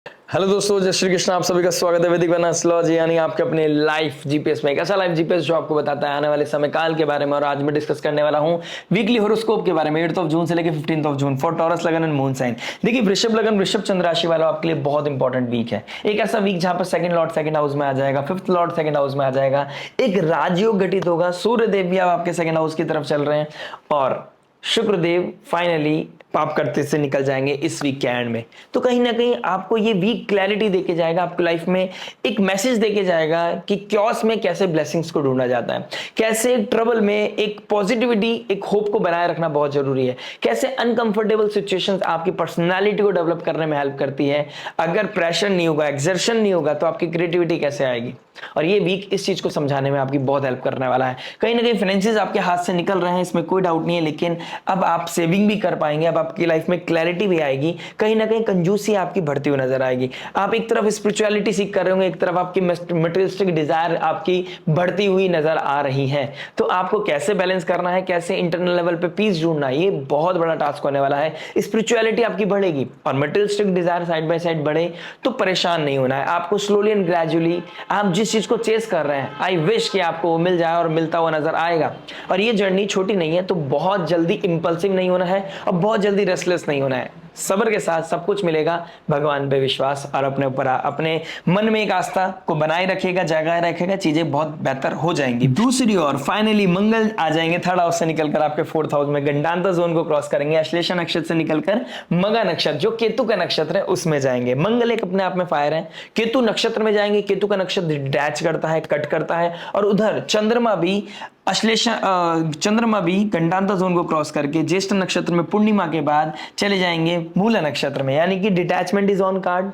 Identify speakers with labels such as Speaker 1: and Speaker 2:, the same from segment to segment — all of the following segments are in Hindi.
Speaker 1: हेलो दोस्तों, जय श्री कृष्ण। आप सभी का स्वागत है वैदिक वैन एस्ट्रोलॉजी यानी आपके अपने लाइफ जीपीएस में। एक ऐसा लाइफ जीपीएस जो आपको बताता है आने वाले समय काल के बारे में। और आज मैं डिस्कस करने वाला हूं वीकली हॉरोस्कोप के बारे में 8 जून से लेकर 15 जून फॉर टॉरस लगन एंड मून साइन। देखिए, वृषभ लगन वृषभ चंद्र राशि वालों आपके लिए बहुत इंपॉर्टेंट वीक है। एक ऐसा वीक जहां पर सेकंड लॉर्ड सेकंड हाउस में आ जाएगा, फिफ्थ लॉर्ड सेकंड हाउस में आ जाएगा, एक राजयोग घटित होगा। सूर्य देव भी अब आपके सेकंड हाउस की तरफ चल रहे हैं और शुक्रदेव फाइनली पाप करते से निकल जाएंगे इस वीक के एंड में। तो कहीं ना कहीं आपको ये वीक क्लैरिटी देके जाएगा, आपकी लाइफ में एक मैसेज देके जाएगा कि क्योस में कैसे ब्लेसिंग्स को ढूंढा जाता है, कैसे ट्रबल में एक पॉजिटिविटी, एक होप को बनाए रखना बहुत जरूरी है, कैसे अनकंफर्टेबल सिचुएशंस आपकी पर्सनालिटी को डेवलप करने में हेल्प करती है। अगर प्रेशर नहीं होगा, एक्सर्शन नहीं होगा, तो आपकी क्रिएटिविटी कैसे आएगी। और ये वीक इस चीज को समझाने में आपकी बहुत हेल्प करने वाला है। कहीं ना कहीं फाइनेंसेस आपके हाथ से निकल रहे हैं, इसमें कोई डाउट नहीं है, लेकिन अब आप सेविंग भी कर पाएंगे, अब आपकी लाइफ में क्लैरिटी भी आएगी। कहीं ना कहीं कंजूसी आपकी बढ़ती हुई नजर आएगी। आप एक तरफ स्पिरिचुअलिटी सीख कर रहे होंगे, एक तरफ आपकी मटेरियलिस्टिक डिजायर आपकी बढ़ती हुई नजर आ रही है। तो आपको कैसे बैलेंस करना है, कैसे इंटरनल लेवल पे पीस ढूंढना है, ये बहुत बड़ा टास्क होने वाला है। स्पिरिचुअलिटी आपकी बढ़ेगी और materialistic desire side by side बढ़े तो परेशान नहीं होना है आपको। स्लोली एंड ग्रेजुअली आप जिस चीज को चेस कर रहे हैं, आई विश कि आपको वो मिल जाए और मिलता हुआ नजर आएगा। और ये जर्नी छोटी नहीं है, तो बहुत जल्दी इंपल्सिव नहीं होना है और बहुत जल्दी रेस्टलेस नहीं होना है। सब्र के साथ सब कुछ मिलेगा। भगवान पे विश्वास और अपने ऊपर अपने मन में एक आस्था को बनाए रखिएगा, जगाए रखेगा, चीजें बहुत बेहतर हो जाएंगी। दूसरी ओर फाइनली मंगल आ जाएंगे थर्ड हाउस से निकलकर आपके फोर्थ हाउस में, गंडांता जोन को क्रॉस करेंगे, अश्लेषा नक्षत्र से निकलकर मगा नक्षत्र जो केतु का नक्षत्र है उसमें जाएंगे। मंगल एक अपने आप में फायर है, केतु नक्षत्र में जाएंगे। केतु का नक्षत्र डिटैच करता है, कट करता है। और उधर चंद्रमा भी चंद्रमा भी गंडांता जोन को क्रॉस करके ज्येष्ठ नक्षत्र में पूर्णिमा के बाद चले जाएंगे मूला नक्षत्र में, यानी कि डिटैचमेंट इज ऑन कार्ड।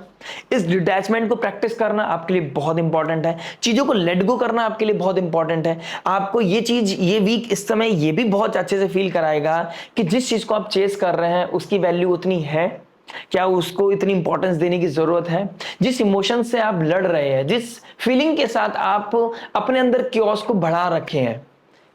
Speaker 1: इस डिटैचमेंट को प्रैक्टिस करना आपके लिए बहुत इंपॉर्टेंट है। चीजों को लेट गो करना आपके लिए बहुत इंपॉर्टेंट है। आपको ये चीज, ये वीक इस समय ये भी बहुत अच्छे से फील कराएगा कि जिस चीज को आप चेस कर रहे हैं उसकी वैल्यू उतनी है क्या, उसको इतनी इंपॉर्टेंस देने की जरूरत है। जिस इमोशन से आप लड़ रहे हैं, जिस फीलिंग के साथ आप अपने अंदर क्योस को बढ़ा रखे हैं,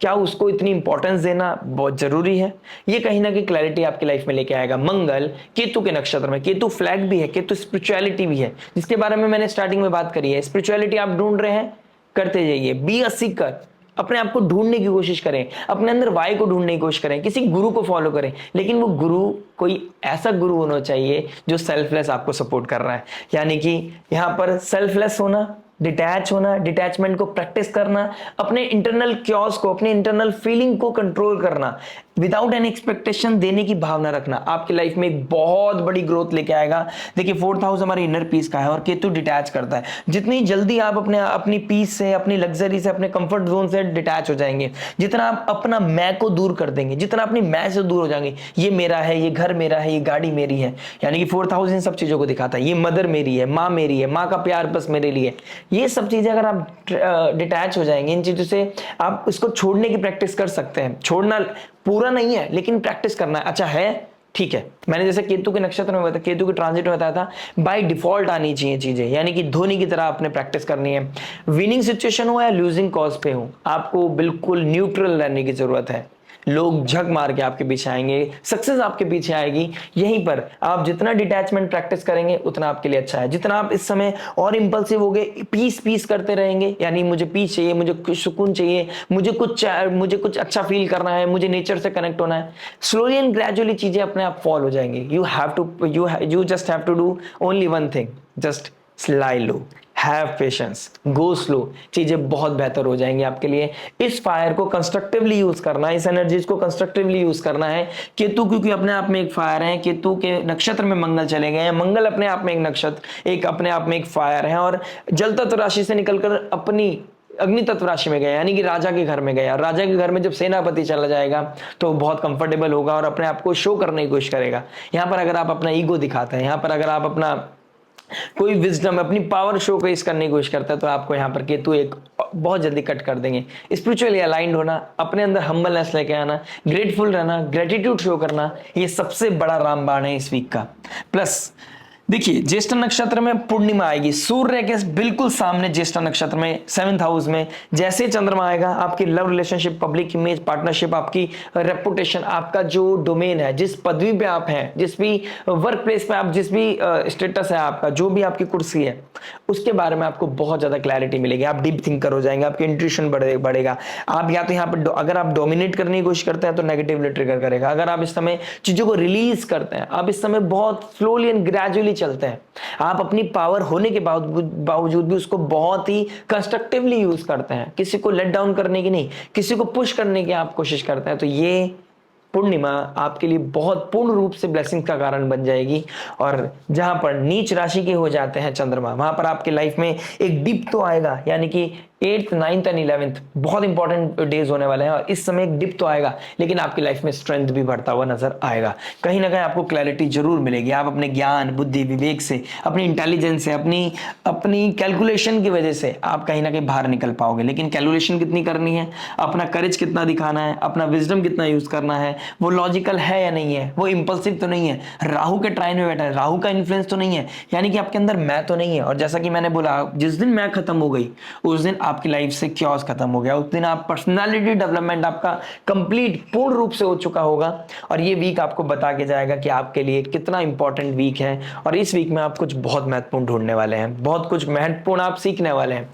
Speaker 1: क्या उसको इतनी इंपॉर्टेंस देना बहुत जरूरी है। ये कहीं ना कहीं क्लैरिटी आपकी लाइफ में लेके आएगा। मंगल केतु के नक्षत्र में, केतु फ्लैग भी है, केतु स्पिरिचुअलिटी भी है, जिसके बारे में मैंने स्टार्टिंग में बात करी है। स्पिरिचुअलिटी आप ढूंढ रहे हैं, करते जाइए, बी अ सीकर। अपने आप को ढूंढने की कोशिश करें, अपने अंदर वाई को ढूंढने की कोशिश करें, किसी गुरु को फॉलो करें, लेकिन वो गुरु कोई ऐसा गुरु होना चाहिए जो सेल्फलेस आपको सपोर्ट कर रहा है। यानी कि यहां पर सेल्फलेस होना, डिटैच होना, डिटैचमेंट को प्रैक्टिस करना, अपने इंटरनल क्योस को, अपने इंटरनल फीलिंग को कंट्रोल करना, विदाउट एन एक्सपेक्टेशन देने की भावना रखना आपकी लाइफ में एक बहुत बड़ी ग्रोथ लेके आएगा। देखिए, फोर्थ हाउस हमारे इनर पीस का है और केतु डिटैच करता है। जितनी जल्दी आप अपनी पीस से, अपनी लग्जरी से, अपने कंफर्ट जोन से डिटैच हो जाएंगे, जितना आप अपना मैं को दूर कर देंगे, जितना अपनी मैं से दूर हो जाएंगे, ये मेरा है, ये घर मेरा है, ये गाड़ी मेरी है, यानी कि फोर्थ हाउस इन सब चीजों को दिखाता है। ये मदर मेरी है, माँ मेरी है, माँ का प्यार बस मेरे लिए। ये सब चीजें अगर आप डिटैच हो जाएंगे इन चीजों से, आप इसको छोड़ने की प्रैक्टिस कर सकते हैं। छोड़ना पूरा नहीं है, लेकिन प्रैक्टिस करना है। अच्छा है, ठीक है, मैंने जैसे केतु के नक्षत्र में बताया, केतु के ट्रांजिट में बताया था, बाय डिफॉल्ट आनी चाहिए चीजें, यानी कि धोनी की तरह आपने प्रैक्टिस करनी है। विनिंग सिचुएशन हो या लूजिंग कॉज पे हो, आपको बिल्कुल न्यूट्रल रहने की जरूरत है। लोग झक मार के आपके पीछे आएंगे, सक्सेस आपके पीछे आएगी। यहीं पर आप जितना डिटैचमेंट प्रैक्टिस करेंगे उतना आपके लिए अच्छा है। जितना आप इस समय और इंपल्सिव हो गए, पीस पीस करते रहेंगे, यानी मुझे पीस चाहिए, मुझे सुकून चाहिए, मुझे कुछ अच्छा फील करना है, मुझे नेचर से कनेक्ट होना है, स्लोली एंड ग्रेजुअली चीजें अपने आप फॉल हो जाएंगी। You just have to do only one thing, just lie low, have patience, go slow, चीजें बहुत बेहतर हो जाएंगी आपके लिए। इस फायर को कंस्ट्रक्टिवली यूज करना है, इस एनर्जीज को कंस्ट्रक्टिवली यूज करना है। केतु क्योंकि अपने आप में एक फायर है, केतु के नक्षत्र में मंगल चले गए हैं, मंगल अपने आप में एक नक्षत्र, एक अपने आप में एक फायर है, और जल तत्व राशि से निकलकर अपनी अग्नि तत्व राशि में गया, यानी कि राजा के घर में गया। राजा के घर में जब सेनापति चला जाएगा तो बहुत कंफर्टेबल होगा और अपने आप को शो करने की कोशिश करेगा। यहां पर अगर आप अपना ईगो दिखाते हैं, यहां पर अगर आप अपना कोई विजडम, अपनी पावर शो पेश करने की कोशिश करता है, तो आपको यहाँ पर केतु एक बहुत जल्दी कट कर देंगे। स्पिरिचुअली अलाइंड होना, अपने अंदर हम्बलनेस लेके आना, ग्रेटफुल रहना, ग्रेटिट्यूड शो करना, ये सबसे बड़ा रामबाण है इस वीक का। प्लस देखिए ज्येष्ठ नक्षत्र में पूर्णिमा आएगी, सूर्य के बिल्कुल सामने ज्येष्ठ नक्षत्र में 7th हाउस में जैसे चंद्रमा आएगा, आपकी love relationship, public image, partnership, आपकी रेपुटेशन, आपका जो डोमेन है, जिस पदवी पे आप हैं, जिस भी वर्क प्लेस पे आप, जिस भी स्टेटस है आपका, जो भी आपकी कुर्सी है, उसके बारे में आपको बहुत ज्यादा क्लैरिटी मिलेगी। आप डीप थिंकर हो जाएंगे, आपकी इंट्यूशन बढ़ेगा। आप या तो यहाँ पर अगर आप डोमिनेट करने की कोशिश करते हैं तो नेगेटिवली ट्रिगर करेगा। अगर आप इस समय चीजों को रिलीज करते हैं, आप इस समय बहुत स्लोली एंड ग्रेजुअली चलते हैं, आप अपनी पावर होने के बावजूद भी उसको बहुत ही कंस्ट्रक्टिवली यूज करते हैं, किसी को लेट डाउन करने की नहीं, किसी को पुश करने की आप कोशिश करते हैं, तो ये पूर्णिमा आपके लिए बहुत पूर्ण रूप से ब्लेसिंग का कारण बन जाएगी। और जहां पर नीच राशि के हो जाते हैं चंद्रमा, वहां पर आपके लाइफ में एक डिप तो आएगा, यानी कि 8th 9th एंड 11th बहुत इंपॉर्टेंट डेज होने वाले हैं, और इस समय एक डिप तो आएगा, लेकिन आपकी लाइफ में स्ट्रेंथ भी बढ़ता हुआ नजर आएगा। कहीं ना कहीं आपको क्लैरिटी जरूर मिलेगी। आप अपने ज्ञान, बुद्धि, विवेक से, अपनी इंटेलिजेंस से, अपनी कैलकुलेशन की वजह से आप कहीं ना कहीं बाहर निकल पाओगे। लेकिन कैलकुलेशन कितनी करनी है, अपना करेज कितना दिखाना है, अपना विजडम कितना यूज करना है, वो लॉजिकल है या नहीं है, वो इंपल्सिव तो नहीं है, राहु के ट्राइन में बैठा है, राहु का इन्फ्लुएंस तो नहीं है, यानी कि आपके अंदर मैं तो नहीं है। और जैसा कि मैंने बोला, जिस दिन मैं खत्म हो गई उस दिन आपकी लाइफ से क्योस खत्म हो गया, उस दिन आप पर्सनालिटी डेवलपमेंट आपका कंप्लीट पूर्ण रूप से हो चुका होगा। और ये वीक आपको बता के जाएगा कि आपके लिए कितना इंपॉर्टेंट वीक है, और इस वीक में आप कुछ बहुत महत्वपूर्ण ढूंढने वाले हैं, बहुत कुछ महत्वपूर्ण आप सीखने वाले हैं।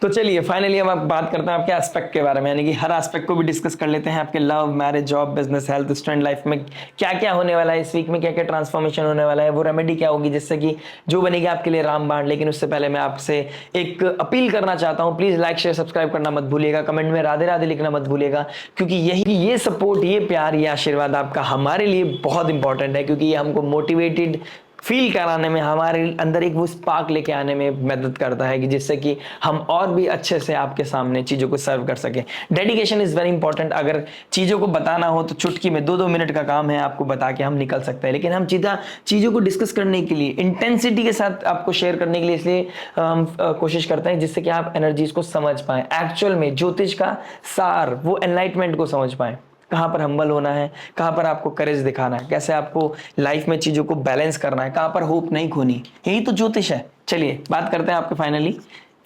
Speaker 1: तो चलिए फाइनली अब आप बात करते हैं आपके एस्पेक्ट के बारे में, यानी कि हर एस्पेक्ट को भी डिस्कस कर लेते हैं। आपके love, marriage, job, business, health, student life में क्या क्या होने वाला है इस वीक में, क्या क्या ट्रांसफॉर्मेशन होने वाला है, वो रेमेडी क्या होगी जिससे कि जो बनेगी आपके लिए रामबाण। लेकिन उससे पहले मैं आपसे एक अपील करना चाहता हूं, प्लीज लाइक, शेयर, सब्सक्राइब करना मत भूलिएगा, कमेंट में राधे राधे लिखना मत भूलिएगा, क्योंकि ये सपोर्ट, ये प्यार, ये आशीर्वाद आपका हमारे लिए बहुत इंपॉर्टेंट है, क्योंकि ये हमको मोटिवेटेड फील कराने में, हमारे अंदर एक वो स्पार्क लेके आने में मदद करता है, कि जिससे कि हम और भी अच्छे से आपके सामने चीजों को सर्व कर सके। Dedication is very important. अगर चीजों को बताना हो तो चुटकी में 2-2 मिनट का काम है, आपको बता के हम निकल सकते हैं। लेकिन हम चीजों को डिस्कस करने के लिए, इंटेंसिटी के साथ आपको शेयर करने के लिए, इसलिए हम कोशिश करते हैं जिससे कि आप एनर्जीज को समझ पाए, एक्चुअल में ज्योतिष का सार, वो एनलाइटमेंट को समझ पाए, कहां पर हम्बल होना है, कहां पर आपको करेज दिखाना है, कैसे आपको लाइफ में चीजों को बैलेंस करना है, कहां पर होप नहीं खोनी, यही तो ज्योतिष है। चलिए बात करते हैं आपके फाइनली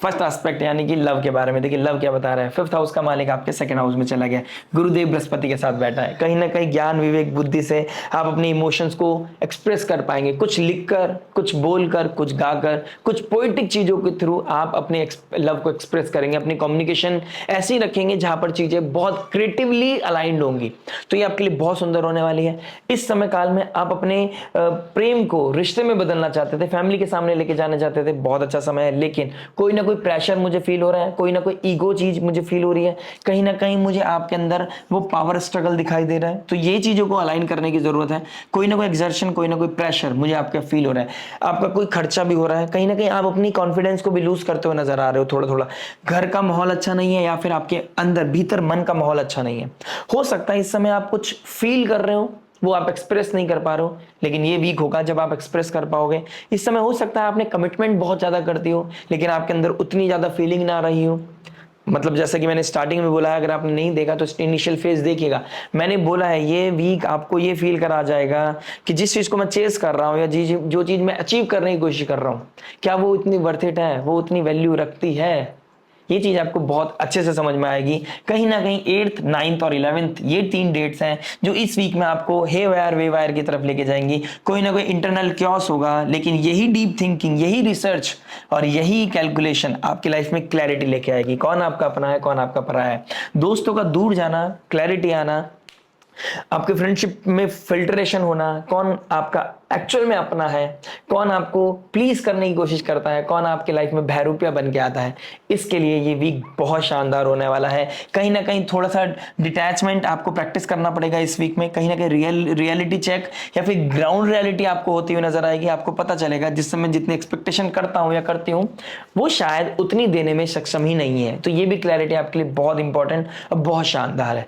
Speaker 1: फर्स्ट एस्पेक्ट, यानी कि लव के बारे में। देखिए लव क्या बता रहा है, 5th हाउस का मालिक आपके 2nd हाउस में चला गया, गुरुदेव बृहस्पति के साथ बैठा है। कहीं ना कहीं ज्ञान, विवेक, बुद्धि से आप अपने इमोशंस को एक्सप्रेस कर पाएंगे, कुछ लिखकर, कुछ बोलकर, कुछ गाकर, कुछ पोइटिक चीजों के थ्रू आप अपने लव को एक्सप्रेस करेंगे। अपनी कम्युनिकेशन ऐसी रखेंगे जहां पर चीजें बहुत क्रिएटिवली अलाइंड होंगी, तो ये आपके लिए बहुत सुंदर होने वाली है। इस समय काल में आप अपने प्रेम को रिश्ते में बदलना चाहते थे, फैमिली के सामने लेके जाना चाहते थे, बहुत अच्छा समय है। लेकिन कोई ना कोई प्रेशर मुझे फील हो रहा है, कोई ना कोई ईगो चीज मुझे फील हो रही है, कहीं ना कहीं मुझे आपके अंदर वो पावर स्ट्रगल दिखाई दे रहा है। तो ये चीजों को अलाइन करने की जरूरत है। कोई ना कोई एक्सर्शन, कोई ना कोई प्रेशर मुझे आपका फील हो रहा है, आपका कोई खर्चा भी हो रहा है, कहीं ना कहीं आप अपनी कॉन्फिडेंस को भी लूज करते हुए नजर आ रहे हो थोड़ा थोड़ा। घर का माहौल अच्छा नहीं है, या फिर आपके अंदर भीतर मन का माहौल अच्छा नहीं है। हो सकता है इस समय आप कुछ फील कर रहे हो, वो आप एक्सप्रेस नहीं कर पा रहे हो, लेकिन ये वीक होगा जब आप एक्सप्रेस कर पाओगे। इस समय हो सकता है आपने कमिटमेंट बहुत ज्यादा कर दी हो, लेकिन आपके अंदर उतनी ज्यादा फीलिंग ना रही हो। मतलब जैसा कि मैंने स्टार्टिंग में बोला है, अगर आपने नहीं देखा तो इनिशियल फेज देखिएगा। मैंने बोला है ये वीक आपको ये फील करा जाएगा कि जिस चीज को मैं चेस कर रहा हूँ, या जो चीज मैं अचीव करने की कोशिश कर रहा हूँ, क्या वो इतनी वर्थ इट है, वो उतनी वैल्यू रखती है। ये चीज आपको बहुत अच्छे से समझ में आएगी। कहीं ना कहीं 8th 9th और 11th ये 3 डेट्स हैं जो इस वीक में आपको हे वायर वे वायर की तरफ लेके जाएंगी। कोई ना कोई इंटरनल क्योस होगा, लेकिन यही डीप थिंकिंग, यही रिसर्च और यही कैलकुलेशन आपकी लाइफ में क्लैरिटी लेके आएगी। कौन आपका अपना है, कौन आपका पराया है, दोस्तों का दूर जाना, क्लैरिटी आना, आपके फ्रेंडशिप में फिल्ट्रेशन होना, कौन आपका एक्चुअल में अपना है, कौन आपको प्लीज करने की कोशिश करता है, कौन आपके लाइफ में बहरूपिया बन के आता है। इसके लिए ये वीक बहुत शानदार होने वाला है। कहीं ना कहीं थोड़ा सा डिटैचमेंट आपको प्रैक्टिस करना पड़ेगा इस वीक में। कहीं ना कहीं रियलिटी चेक या फिर ग्राउंड रियलिटी आपको होती हुई नजर आएगी। आपको पता चलेगा जिस समय जितनी एक्सपेक्टेशन करता हूं या करती हूँ, वो शायद उतनी देने में सक्षम ही नहीं है। तो ये भी क्लैरिटी आपके लिए बहुत इंपॉर्टेंट और बहुत शानदार है।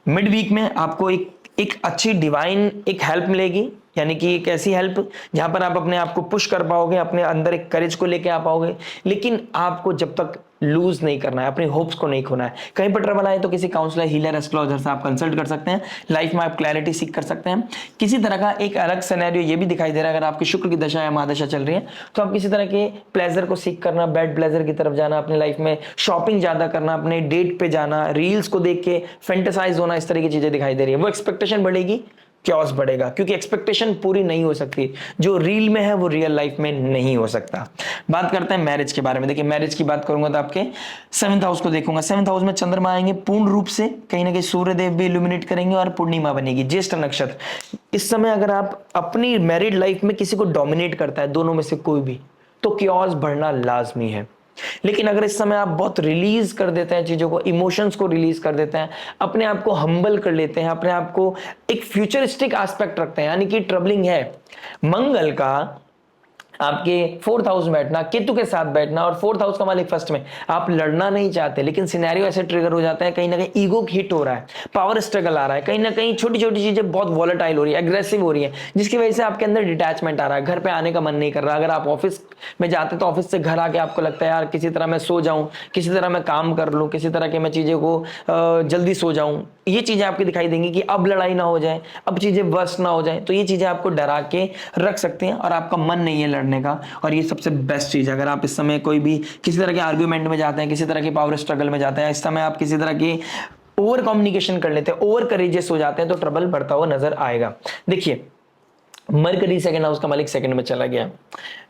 Speaker 1: मिड वीक में आपको एक अच्छी डिवाइन एक हेल्प मिलेगी, यानी कि एक ऐसी हेल्प जहां पर आप अपने आप को पुश कर पाओगे, अपने अंदर एक करेज को लेके आ पाओगे, लेकिन आपको जब तक लूज नहीं करना है, अपने होप्स को नहीं खोना है। कहीं पर ट्रबल आए तो किसी काउंसलर, हीलर, एस्ट्रोलॉजर से आप कंसल्ट कर सकते हैं, लाइफ में आप क्लैरिटी सीख कर सकते हैं। किसी तरह का एक अलग सिनेरियो ये भी दिखाई दे रहा है, अगर आपकी शुक्र की दशा या महादशा चल रही है तो आप किसी तरह के प्लेजर को सीख करना, बेड प्लेजर की तरफ जाना, अपनी लाइफ में शॉपिंग ज्यादा करना, अपने डेट पे जाना, रील्स को देख के फेंटेसाइज होना, इस तरह की चीजें दिखाई दे रही है। वो एक्सपेक्टेशन बढ़ेगी, क्योस बढ़ेगा, क्योंकि एक्सपेक्टेशन पूरी नहीं हो सकती। जो रील में है वो रियल लाइफ में नहीं हो सकता। बात करते हैं मैरिज के बारे में। देखिए मैरिज की बात करूंगा तो आपके 7th हाउस को देखूंगा। 7th हाउस में चंद्रमा आएंगे पूर्ण रूप से, कहीं ना कहीं सूर्य देव भी इल्यूमिनेट करेंगे और पूर्णिमा बनेगी, ज्येष्ठ नक्षत्र। इस समय अगर आप अपनी मैरिड लाइफ में किसी को डोमिनेट करता है, दोनों में से कोई भी, तो क्योस बढ़ना लाजमी है। लेकिन अगर इस समय आप बहुत रिलीज कर देते हैं चीजों को, इमोशंस को रिलीज कर देते हैं, अपने आप को हम्बल कर लेते हैं, अपने आप को एक फ्यूचरिस्टिक एस्पेक्ट रखते हैं, यानी कि ट्रबलिंग है। मंगल का आपके 4th हाउस में बैठना, केतु के साथ बैठना, और 4th हाउस का मालिक फर्स्ट में, आप लड़ना नहीं चाहते लेकिन सिनेरियो ऐसे ट्रिगर हो जाते हैं, कहीं ना कहीं ईगो हिट हो रहा है, पावर स्ट्रगल आ रहा है, कहीं ना कहीं छोटी छोटी चीजें बहुत वॉलेटाइल हो रही है, एग्रेसिव हो रही है, जिसकी वजह से आपके अंदर डिटैचमेंट आ रहा है, घर पे आने का मन नहीं कर रहा। अगर आप ऑफिस में जाते तो ऑफिस से घर आके आपको लगता है यार किसी तरह मैं सो जाऊं, किसी तरह मैं काम कर लूं, किसी तरह के मैं चीजें को जल्दी सो जाऊं। ये चीजें आपकी दिखाई देंगी कि अब लड़ाई ना हो जाए, अब चीजें वर्स्ट ना हो जाए, तो ये चीजें आपको डरा के रख सकते हैं और आपका मन नहीं है लड़ने का। और ये सबसे बेस्ट चीज है, अगर आप इस समय कोई भी किसी तरह के आर्ग्यूमेंट में जाते हैं, किसी तरह के पावर स्ट्रगल में जाते हैं, इस समय आप किसी तरह की ओवर कम्युनिकेशन कर लेते हैं, ओवर करेजियस हो जाते हैं, तो ट्रबल बढ़ता हुआ नजर आएगा। देखिए मरकरी 2nd हाउस का मालिक 2nd में चला गया,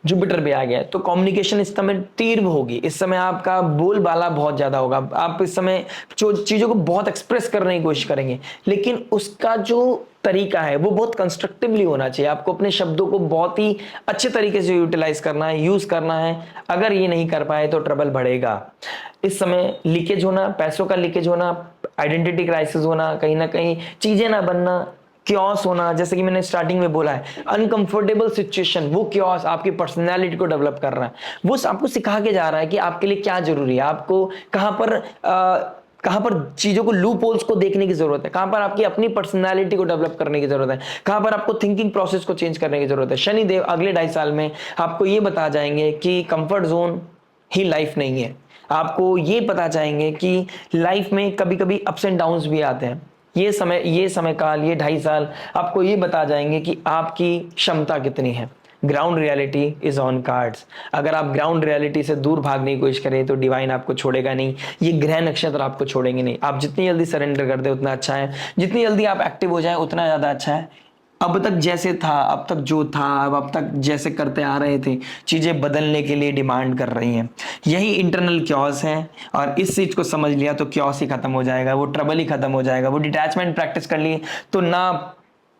Speaker 1: जुपिटर भी आ गया, तो कम्युनिकेशन इस समय तीव्र होगी। इस समय आपका बोलबाला बहुत ज्यादा होगा, आप इस समय जो चीजों को बहुत एक्सप्रेस करने की कोशिश करेंगे, लेकिन उसका जो तरीका है वो बहुत कंस्ट्रक्टिवली होना चाहिए। आपको अपने शब्दों को बहुत ही अच्छे तरीके से यूटिलाइज करना है, यूज करना है। अगर ये नहीं कर पाए तो ट्रबल बढ़ेगा। इस समय लीकेज होना, पैसों का लीकेज होना, आइडेंटिटी क्राइसिस होना, कहीं ना कहीं चीजें ना बनना, क्योस होना, जैसे कि मैंने स्टार्टिंग में बोला है, अनकंफर्टेबल सिचुएशन, वो क्योस आपकी पर्सनैलिटी को डेवलप कर रहा है, वो आपको सिखा के जा रहा है कि आपके लिए क्या जरूरी है, आपको कहां पर चीजों को लूप होल्स को देखने की जरूरत है, कहां पर आपकी अपनी पर्सनैलिटी को डेवलप करने की जरूरत है, कहां पर आपको थिंकिंग प्रोसेस को चेंज करने की जरूरत है। शनिदेव अगले 2.5 साल में आपको ये बता जाएंगे कि कंफर्ट जोन ही लाइफ नहीं है। आपको ये पता चाहेंगे कि लाइफ में कभी कभी अप्स एंड डाउन्स भी आते हैं। ये समय काल, ये 2.5 साल आपको ये बता जाएंगे कि आपकी क्षमता कितनी है। Ground reality is on cards. अगर आप ग्राउंड रियलिटी से दूर भागने की कोशिश करें तो डिवाइन आपको छोड़ेगा नहीं, ये ग्रह नक्षत्र आपको छोड़ेंगे नहीं। आप जितनी जल्दी सरेंडर कर दे उतना अच्छा है, जितनी जल्दी आप एक्टिव हो जाए उतना ज्यादा अच्छा है। अब तक जैसे था, अब तक जो था, अब तक जैसे करते आ रहे थे, चीजें बदलने के लिए डिमांड कर रही हैं। यही इंटरनल क्योस है, और इस चीज को समझ लिया तो क्योस ही खत्म हो जाएगा, वो ट्रबल ही खत्म हो जाएगा। वो डिटैचमेंट प्रैक्टिस कर लिए तो ना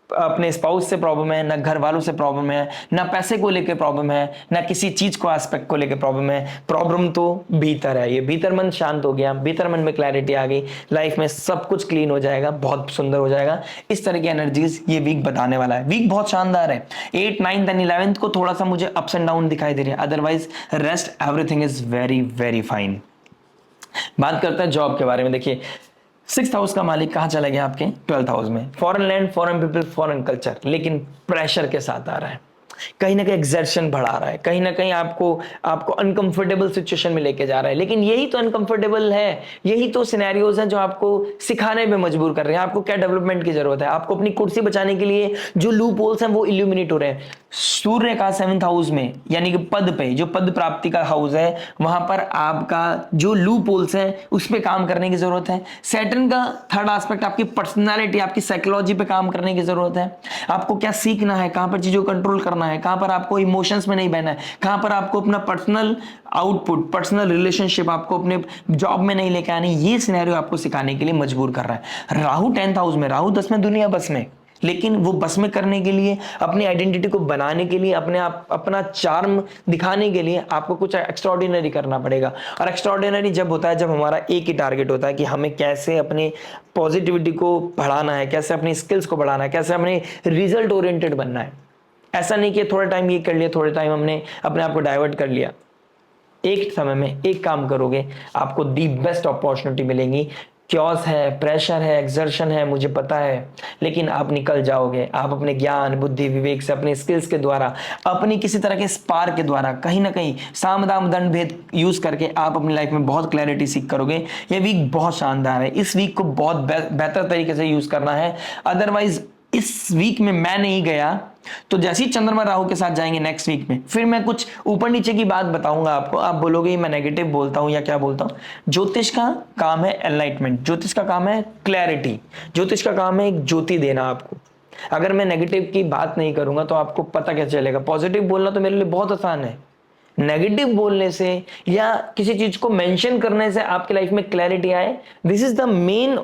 Speaker 1: अपने स्पाउस से प्रॉब्लम है, ना घर वालों से प्रॉब्लम है, ना पैसे को लेके प्रॉब्लम है, ना किसी चीज को एस्पेक्ट को लेके प्रॉब्लम है। प्रॉब्लम तो भीतर है। ये भीतर मन शांत हो गया, भीतर मन में क्लैरिटी आ गई, लाइफ में सब कुछ क्लीन हो जाएगा, बहुत सुंदर हो जाएगा। इस तरह की एनर्जीज ये वीक बताने वाला है। वीक बहुत शानदार है। 8, 9 एंड 11 को थोड़ा सा मुझे अप्स एंड डाउन दिखाई दे रही है, otherwise rest everything is very very fine. बात करते हैं जॉब के बारे में। देखिए 6th हाउस का मालिक कहां चला गया? आपके 12th हाउस में। Foreign land, foreign people, foreign culture, लेकिन प्रेशर के साथ आ रहा है, कहीं ना कहीं एक्सर्शन बढ़ा रहा है, कहीं ना कहीं आपको अनकंफर्टेबल सिचुएशन में लेके जा रहा है। लेकिन यही तो अनकंफर्टेबल है, यही तो सिनेरियोज हैं जो आपको सिखाने पे मजबूर कर रहे हैं। आपको क्या डेवलपमेंट की जरूरत है? आपको अपनी कुर्सी बचाने के लिए जो लूप होल्स हैं वो इल्यूमिनेट हो रहे हैं। सूर्य का 7th हाउस में, यानी कि पद पे, जो पद प्राप्ति का हाउस है, वहां पर आपका जो लूप होल्स है उस पर काम करने की जरूरत है। सैटर्न का 3rd एस्पेक्ट आपकी पर्सनालिटी, आपकी साइकोलॉजी पे काम करने की जरूरत है। आपको क्या सीखना है, कहां पर चीजों को कंट्रोल करना है, कहां पर आपको इमोशंस में नहीं बहना है, कहां पर आपको अपना पर्सनल आउटपुट, पर्सनल रिलेशनशिप आपको अपने जॉब में नहीं लेके आनी, ये सिनेरियो आपको सिखाने के लिए मजबूर कर रहा है। राहु 10th हाउस में, राहु 10 में, दुनिया बस में, लेकिन वो बस में करने के लिए, अपनी आइडेंटिटी को बनाने के लिए, अपना चार्म दिखाने के लिए आपको कुछ एक्स्ट्राऑर्डिनरी करना पड़ेगा। और एक्स्ट्राऑर्डिनरी जब होता है जब हमारा एक ही टारगेट होता है कि हमें कैसे अपने पॉजिटिविटी को बढ़ाना है, कैसे अपनी स्किल्स को बढ़ाना है, कैसे अपने रिजल्ट ओरिएंटेड बनना है। ऐसा नहीं कि थोड़ा टाइम ये कर लिया, थोड़े टाइम हमने अपने आप को डाइवर्ट कर लिया। एक समय में एक काम करोगे, आपको दी बेस्ट अपॉर्चुनिटी मिलेंगी। क्योस है, प्रेशर है, एक्सर्शन है, मुझे पता है, लेकिन आप निकल जाओगे। आप अपने ज्ञान, बुद्धि, विवेक से, अपने स्किल्स के द्वारा, अपनी किसी तरह के स्पार्क के द्वारा, कहीं ना कहीं साम दाम दंड भेद यूज करके आप अपनी लाइफ में बहुत क्लैरिटी सीख करोगे। ये वीक बहुत शानदार है, इस वीक को बहुत बेहतर तरीके से यूज करना है। अदरवाइज इस वीक में मैं नहीं गया तो जैसे ही चंद्रमा राहु के साथ जाएंगे नेक्स्ट वीक में, फिर मैं कुछ ऊपर नीचे की बात बताऊंगा आपको, आप बोलोगे मैं नेगेटिव बोलता हूं या क्या बोलता हूं। ज्योतिष का काम है एनलाइटमेंट, ज्योतिष का काम है क्लैरिटी, ज्योतिष का काम है एक ज्योति देना आपको। अगर मैं नेगेटिव की बात नहीं करूंगा तो आपको पता कैसे चलेगा। पॉजिटिव बोलना तो मेरे लिए बहुत आसान है, नेगेटिव बोलने से या किसी चीज को मेंशन करने से आपकी लाइफ में क्लैरिटी आए, this is the main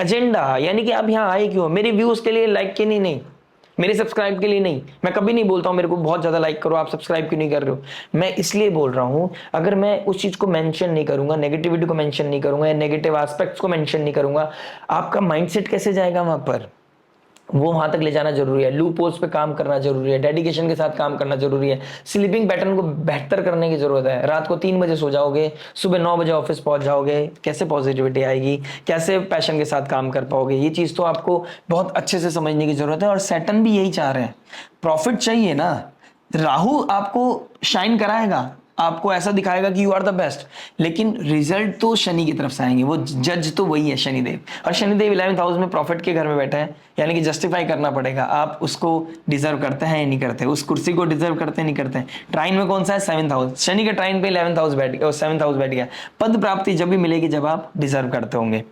Speaker 1: agenda. यानी कि आप यहाँ आए क्यों? मेरे व्यूज के लिए, लाइक के लिए नहीं, मेरे सब्सक्राइब के लिए नहीं। मैं कभी नहीं बोलता हूं मेरे को बहुत ज्यादा लाइक करो, आप सब्सक्राइब क्यों नहीं कर रहे हो। मैं इसलिए बोल रहा हूं, अगर मैं उस चीज को मेंशन नहीं करूंगा, नेगेटिविटी को मेंशन नहीं करूंगा या नेगेटिव एस्पेक्ट्स को मेंशन नहीं करूंगा, आपका माइंडसेट कैसे जाएगा वहां पर? वो वहां तक ले जाना जरूरी है। लूप होल्स पे काम करना जरूरी है, डेडिकेशन के साथ काम करना जरूरी है, स्लीपिंग पैटर्न को बेहतर करने की जरूरत है। रात को 3 बजे सो जाओगे, सुबह 9 बजे ऑफिस पहुंच जाओगे, कैसे पॉजिटिविटी आएगी, कैसे पैशन के साथ काम कर पाओगे? ये चीज तो आपको बहुत अच्छे से समझने की जरूरत है। और सैटर्न भी यही चाह रहे हैं, प्रॉफिट चाहिए ना। राहु आपको शाइन कराएगा, आपको ऐसा दिखाएगा कि यू आर द बेस्ट, लेकिन रिजल्ट तो शनि की तरफ से आएंगे। वो जज तो वही है, शनिदेव। और शनिदेव 11th हाउस में प्रॉफिट के घर में बैठा है, यानी कि जस्टिफाई करना पड़ेगा आप उसको डिजर्व करते हैं या नहीं करते, उस कुर्सी को डिजर्व करते हैं नहीं करते हैं। ट्राइन में कौन सा है? 7th house. शनि के ट्राइन पे 11th हाउस बैठ गया, 7th हाउस बैठ गया। पद प्राप्ति जब भी मिलेगी जब आप डिजर्व करते होंगे।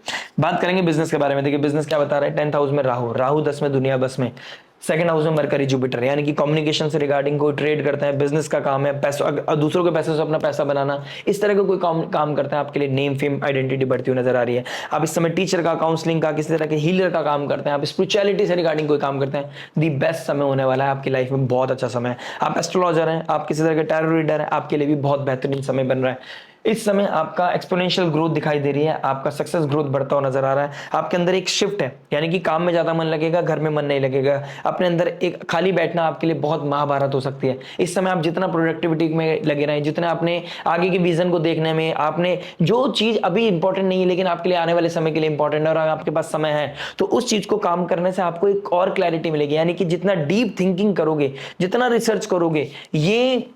Speaker 1: बात करेंगे बिजनेस के बारे में। देखिए बिजनेस क्या बता रहा है, 10th हाउस में राहु, राहु 10 में, दुनिया बस में। 2nd हाउस में मरकरी जुपिटर, यानी कि कम्युनिकेशन से रिगार्डिंग कोई ट्रेड करते हैं, बिजनेस का काम है, पैसों दूसरों के पैसे से अपना पैसा बनाना, इस तरह का कोई काम करते हैं, आपके लिए नेम फेम आइडेंटिटी बढ़ती हुई नजर आ रही है। आप इस समय टीचर का, काउंसलिंग का, किसी तरह के हीलर का काम करते हैं, आप स्पिरिचुअलिटी से रिगार्डिंग कोई काम करते हैं, दी बेस्ट समय होने वाला है आपकी लाइफ में, बहुत अच्छा समय है। आप एस्ट्रोलॉजर हैं, आप किसी तरह के टैरो रीडर हैं, आपके लिए भी बहुत बेहतरीन समय बन रहा है। इस समय आपका एक्सपोनेंशियल ग्रोथ दिखाई दे रही है, आपका सक्सेस ग्रोथ बढ़ता हुआ नजर आ रहा है। आपके अंदर एक शिफ्ट है, यानी कि काम में ज्यादा मन लगेगा, घर में मन नहीं लगेगा। अपने अंदर एक खाली बैठना आपके लिए बहुत महाभारत हो सकती है। इस समय आप जितना प्रोडक्टिविटी में लगे रहें, जितना अपने आगे के विजन को देखने में, आपने जो चीज अभी इंपॉर्टेंट नहीं है लेकिन आपके लिए आने वाले समय के लिए इंपॉर्टेंट है और आपके पास समय है, तो उस चीज को काम करने से आपको एक और क्लैरिटी मिलेगी। यानी कि जितना डीप थिंकिंग करोगे, जितना रिसर्च करोगे, ये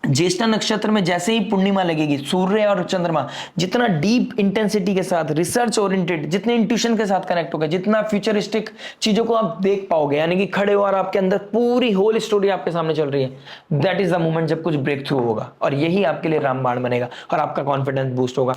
Speaker 1: ज्येष्ठा नक्षत्र में जैसे ही पूर्णिमा लगेगी, सूर्य और चंद्रमा जितना डीप इंटेंसिटी के साथ, रिसर्च ओरिएंटेड, जितने इंट्यूशन के साथ कनेक्ट होगा, जितना फ्यूचरिस्टिक चीजों को आप देख पाओगे, यानी कि खड़े हो और आपके अंदर पूरी होल स्टोरी आपके सामने चल रही है, दैट इज द मोमेंट जब कुछ ब्रेक थ्रू होगा। और यही आपके लिए रामबाण बनेगा और आपका कॉन्फिडेंस बूस्ट होगा।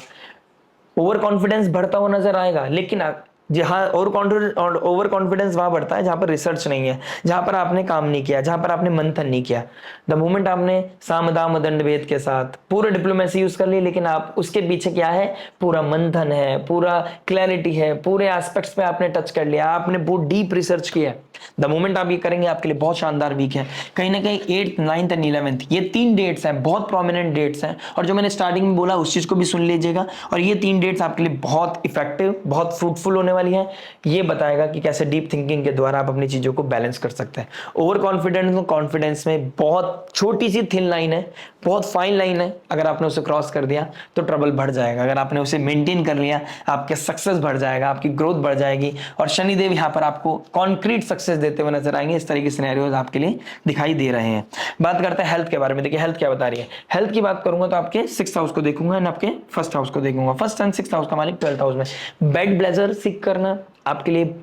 Speaker 1: ओवर कॉन्फिडेंस बढ़ता हुआ नजर आएगा, लेकिन जहां ओवर कॉन्फिडेंस वहां बढ़ता है जहां पर रिसर्च नहीं है, जहां पर आपने काम नहीं किया, जहां पर आपने मंथन नहीं किया। द मोमेंट आपने साम दाम दंड भेद के साथ पूरा डिप्लोमेसी यूज कर ली, लेकिन आप उसके पीछे क्या है, पूरा मंथन है, पूरा क्लैरिटी है, पूरे एस्पेक्ट्स पे आपने टच कर लिया, आपने बहुत डीप रिसर्च किया। द मोमेंट आप ये करेंगे आपके लिए बहुत शानदार वीक है। कहीं ना कहीं 8th 9th एंड 11th ये 3 डेट्स हैं, बहुत प्रोमिनेंट डेट्स हैं, और जो मैंने स्टार्टिंग में बोला उस चीज को भी सुन लीजिएगा। और ये 3 डेट्स आपके लिए बहुत इफेक्टिव, बहुत फ्रूटफुल होने वाली है। ये बताएगा कि कैसे डीप थिंकिंग के द्वारा आप अपनी चीजों को बैलेंस कर सकते हैं। ओवर कॉन्फिडेंस और कॉन्फिडेंस में बहुत छोटी सी थिन लाइन है, बहुत फाइन लाइन है। अगर आपने उसे क्रॉस कर दिया तो ट्रबल बढ़ जाएगा, अगर आपने उसे मेंटेन कर लिया आपके सक्सेस बढ़ जाएगा, आपकी ग्रोथ बढ़ जाएगी। और शनिदेव यहाँ पर आपको कॉन्क्रीट सक्सेस देते हुए नजर आएंगे। इस तरह के सिनेरियोज आपके लिए दिखाई दे रहे हैं। बात करते हैं हेल्थ के बारे में। देखिए हेल्थ क्या बता रही है। हेल्थ की बात करूंगा तो आपके 6th हाउस को देखूंगा एंड आपके 1st हाउस को देखूंगा। 1st एंड 6th हाउस का मालिक 12th हाउस में। बेड ब्लेजर सीख करना आपके लिए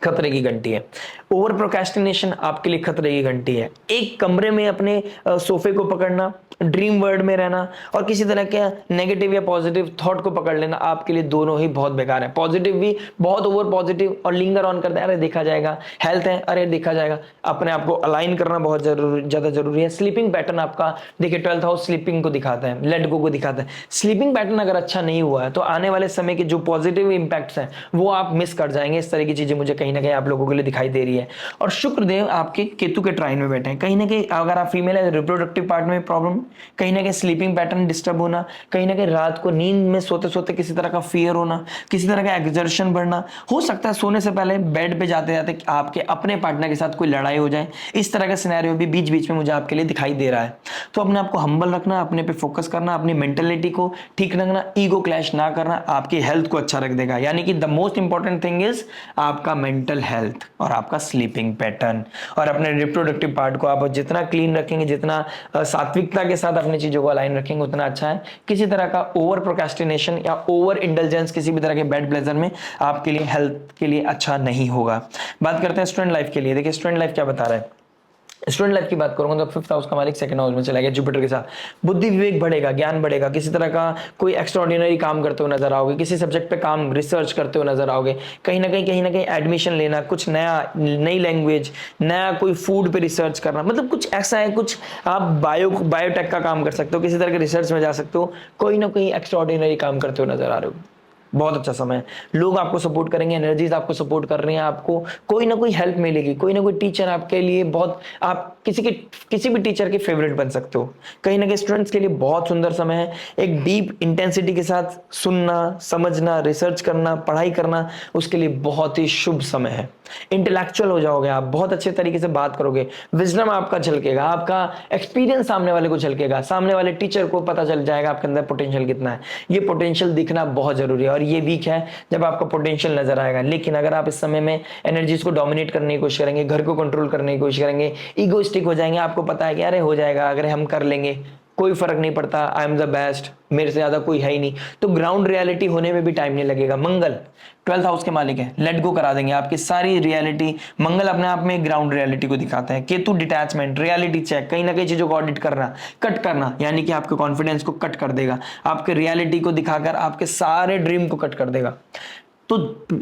Speaker 1: खतरे की घंटी है। ओवर प्रोक्रेस्टिनेशन आपके लिए खतरे की घंटी है। एक कमरे में अपने सोफे को पकड़ना, ड्रीम वर्ल्ड में रहना और किसी तरह के नेगेटिव या पॉजिटिव थॉट को पकड़ लेना आपके लिए दोनों ही बहुत बेकार है। पॉजिटिव भी बहुत ओवर पॉजिटिव और लिंगर ऑन करते हैं, अरे देखा जाएगा, हेल्थ है अरे देखा जाएगा। अपने आप को अलाइन करना बहुत ज्यादा जरूरी है। स्लीपिंग पैटर्न आपका देखिए 12th हाउस स्लीपिंग को दिखाता है, लेट गो को दिखाता है। स्लीपिंग पैटर्न अगर अच्छा नहीं हुआ है तो आने वाले समय के जो पॉजिटिव इंपैक्ट्स हैं वो आप मिस कर जाएंगे। इस तरह की चीजें मुझे कहीं ना कहीं आप लोगों के लिए दिखाई दे रही है। और शुक्रदेव आपके केतु के ट्राइन में बैठे हैं, कहीं ना कहीं अगर आप फीमेल है रिप्रोडक्टिव पार्ट में प्रॉब्लम, कहीं ना कहीं स्लीपिंग पैटर्न डिस्टर्ब होना, कहीं ना कहीं रात को नींद में सोते सोते किसी तरह का फियर होना, किसी तरह का एक्सर्शन बढ़ना, हो सकता है सोने से पहले बेड पे जाते जाते आपके अपने पार्टनर के साथ कोई लड़ाई हो जाए, इस तरह का सिनेरियो भी बीच बीच में मुझे आपके लिए दिखाई दे रहा है। तो अपने आप को हम्बल रखना, अपने पे फोकस करना, अपनी मेंटेलिटी को ठीक रखना, ईगो क्लैश ना करना, आपकी हेल्थ को अच्छा रख देगा। यानी कि the most important thing is आपका मेंटल हेल्थ और आपका स्लीपिंग पैटर्न, और अपने रिप्रोडक्टिव पार्ट को आप जितना क्लीन रखेंगे, जितना सात्विकता के साथ अपनी चीजों को अलाइन रखेंगे उतना अच्छा है। किसी तरह का ओवर प्रोक्रेस्टिनेशन या ओवर इंडल्जेंस किसी भी तरह के बेड प्लेजर में आपके लिए हेल्थ के लिए अच्छा नहीं होगा। बात करते हैं स्टूडेंट लाइफ के लिए। देखिए स्टूडेंट लाइफ क्या बता रहा है। स्टूडेंट लाइफ की बात करूंगा तो फिफ्थ हाउस का मालिक सेकंड हाउस में चला गया जुपिटर के साथ। बुद्धि विवेक बढ़ेगा, ज्ञान बढ़ेगा, किसी तरह का कोई एक्स्ट्राऑर्डिनरी काम करते हुए नजर आओगे, किसी सब्जेक्ट पे काम रिसर्च करते हुए नजर आओगे, कहीं ना कहीं एडमिशन लेना, कुछ नया, नई लैंग्वेज, नया कोई फूड पे रिसर्च करना, मतलब कुछ ऐसा है, कुछ आप बायोटेक का काम कर सकते हो, किसी तरह के रिसर्च में जा सकते हो, कोई ना कोई एक्स्ट्राऑर्डिनरी काम करते हुए नजर आ रहे हो। बहुत अच्छा समय है, लोग आपको सपोर्ट करेंगे, एनर्जीज आपको सपोर्ट कर रही हैं, आपको कोई ना कोई हेल्प मिलेगी, कोई ना कोई टीचर आपके लिए बहुत, आप किसी भी टीचर के फेवरेट बन सकते हो। कहीं ना कहीं स्टूडेंट्स के लिए बहुत सुंदर समय है, एक डीप इंटेंसिटी के साथ सुनना, समझना, रिसर्च करना, पढ़ाई करना, उसके लिए बहुत ही शुभ समय है। इंटेलेक्चुअल हो जाओगे आप, बहुत अच्छे तरीके से बात करोगे, विजडम आपका झलकेगा, आपका एक्सपीरियंस सामने वाले को झलकेगा, सामने वाले टीचर को पता चल जाएगा आपके अंदर पोटेंशियल कितना है। ये पोटेंशियल दिखना बहुत जरूरी है, और ये वीक है जब आपका पोटेंशियल नजर आएगा। लेकिन अगर आप इस समय में एनर्जीज को डोमिनेट करने की कोशिश करेंगे, घर को कंट्रोल करने की कोशिश करेंगे, ईगोइस्टिक हो जाएंगे, आपको पता है कि अरे हो जाएगा, अगर हम कर लेंगे, कोई फर्क नहीं पड़ता, आई एम द बेस्ट, मेरे से ज्यादा कोई है ही नहीं, तो ग्राउंड रियलिटी होने में भी टाइम नहीं लगेगा। मंगल 12th हाउस के मालिक है, लेट गो करा देंगे आपकी सारी रियलिटी। मंगल अपने आप में ग्राउंड रियलिटी को दिखाते हैं। केतु डिटैचमेंट, रियलिटी चेक, कहीं ना कहीं चीजों को ऑडिट करना, कट करना, यानी कि आपके कॉन्फिडेंस को कट कर देगा, आपके रियलिटी को दिखाकर आपके सारे ड्रीम को कट कर देगा। तो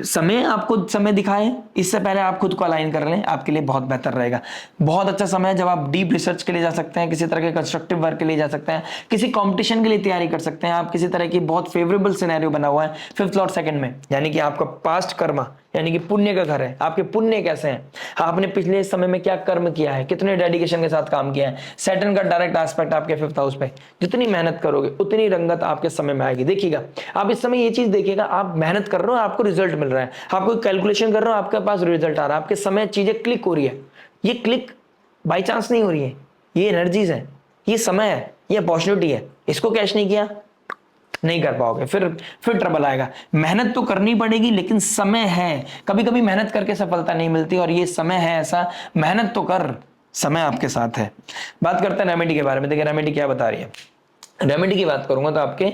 Speaker 1: समय आपको समय दिखाए, इससे पहले आप खुद को अलाइन कर लें, आपके लिए बहुत बेहतर रहेगा। बहुत अच्छा समय है जब आप डीप रिसर्च के लिए जा सकते हैं, किसी तरह के कंस्ट्रक्टिव वर्क के लिए जा सकते हैं, किसी कंपटीशन के लिए तैयारी कर सकते हैं आप, किसी तरह की बहुत फेवरेबल सिनेरियो बना हुआ है फिफ्थ लॉर्ड सेकंड में, यानी कि आपका पास्ट कर्मा, यानी कि पुण्य का घर है। आपके पुण्य कैसे हैं, आपने पिछले समय में क्या कर्म किया है, कितने डेडिकेशन के साथ काम किया है। सैटर्न का डायरेक्ट एस्पेक्ट आपके फिफ्थ हाउस पे, जितनी मेहनत करोगे उतनी रंगत आपके समय में आएगी। देखिएगा आप इस समय ये चीज देखिएगा, आप मेहनत कर रहे हो, आपको रिजल्ट मिल रहा है, आप कोई कैलकुलेशन कर रहे हो, आपके पास रिजल्ट आ रहा है, आपके समय चीजें क्लिक हो रही है। ये क्लिक बाई चांस नहीं हो रही है, ये एनर्जीज है, ये समय है, ये अपॉर्चुनिटी है। इसको कैश नहीं किया, नहीं कर पाओगे, फिर ट्रबल आएगा। मेहनत तो करनी पड़ेगी, लेकिन समय है, कभी कभी मेहनत करके सफलता नहीं मिलती, और ये समय है ऐसा, मेहनत तो कर, समय आपके साथ है। बात करते हैं रेमेडी के बारे में। देखिए रेमेडी क्या बता रही है। रेमेडी की बात करूंगा तो आपके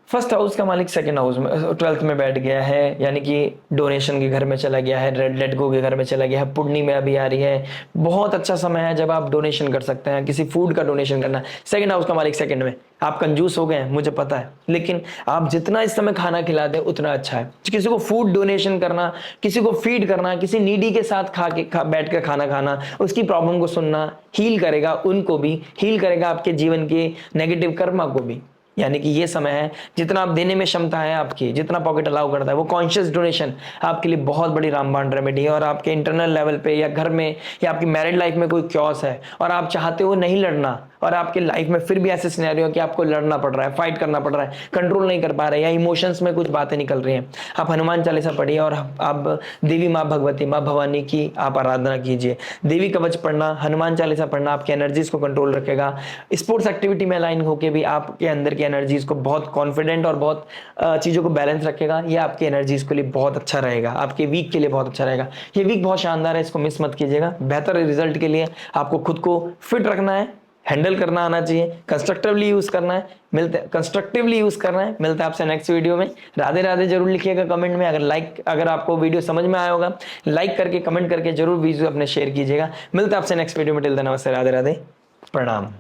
Speaker 1: फर्स्ट हाउस का मालिक सेकंड हाउस में 12th में बैठ गया है, यानी कि डोनेशन के घर में चला गया है, रेड लेट गो के घर में चला गया है, पुण्य में अभी आ रही है। बहुत अच्छा समय है जब आप डोनेशन कर सकते हैं, किसी फूड का डोनेशन करना। सेकंड हाउस का मालिक सेकंड में, आप कंजूस हो गए हैं मुझे पता है, लेकिन आप जितना इस समय खाना खिला दें उतना अच्छा है। किसी को फूड डोनेशन करना, किसी को फीड करना, किसी नीडी के साथ बैठ कर खाना खाना, उसकी प्रॉब्लम को सुनना, हील करेगा, उनको भी हील करेगा, आपके जीवन के नेगेटिव कर्मा को भी। यानी कि ये समय है, जितना आप देने में क्षमता है आपकी, जितना पॉकेट अलाउ करता है, वो कॉन्शियस डोनेशन आपके लिए बहुत बड़ी रामबाण रेमेडी है। और आपके इंटरनल लेवल पे या घर में या आपकी मैरिड लाइफ में कोई क्योस है और आप चाहते हो नहीं लड़ना, और आपके लाइफ में फिर भी ऐसे सिनेरियो है कि आपको लड़ना पड़ रहा है, फाइट करना पड़ रहा है, कंट्रोल नहीं कर पा रहे, या इमोशंस में कुछ बातें निकल रही हैं, आप हनुमान चालीसा पढ़िए और आप देवी माँ भगवती, माँ भवानी की आप आराधना कीजिए। देवी कवच पढ़ना, हनुमान चालीसा पढ़ना आपके एनर्जीज को कंट्रोल रखेगा। स्पोर्ट्स एक्टिविटी में अलाइन होकर भी आपके अंदर की एनर्जीज को बहुत कॉन्फिडेंट और बहुत चीजों को बैलेंस रखेगा। ये आपकी एनर्जीज के लिए बहुत अच्छा रहेगा, आपके वीक के लिए बहुत अच्छा रहेगा। ये वीक बहुत शानदार है, इसको मिस मत कीजिएगा। बेहतर रिजल्ट के लिए आपको खुद को फिट रखना है, हैंडल करना आना चाहिए, कंस्ट्रक्टिवली यूज करना है। कंस्ट्रक्टिवली यूज करना है। मिलते हैं आपसे नेक्स्ट वीडियो में। राधे राधे जरूर लिखिएगा कमेंट में। अगर आपको वीडियो समझ में आया होगा, लाइक करके कमेंट करके जरूर वीडियो अपने शेयर कीजिएगा। मिलते हैं आपसे नेक्स्ट वीडियो में। टिल देन नमस्ते, राधे राधे, प्रणाम।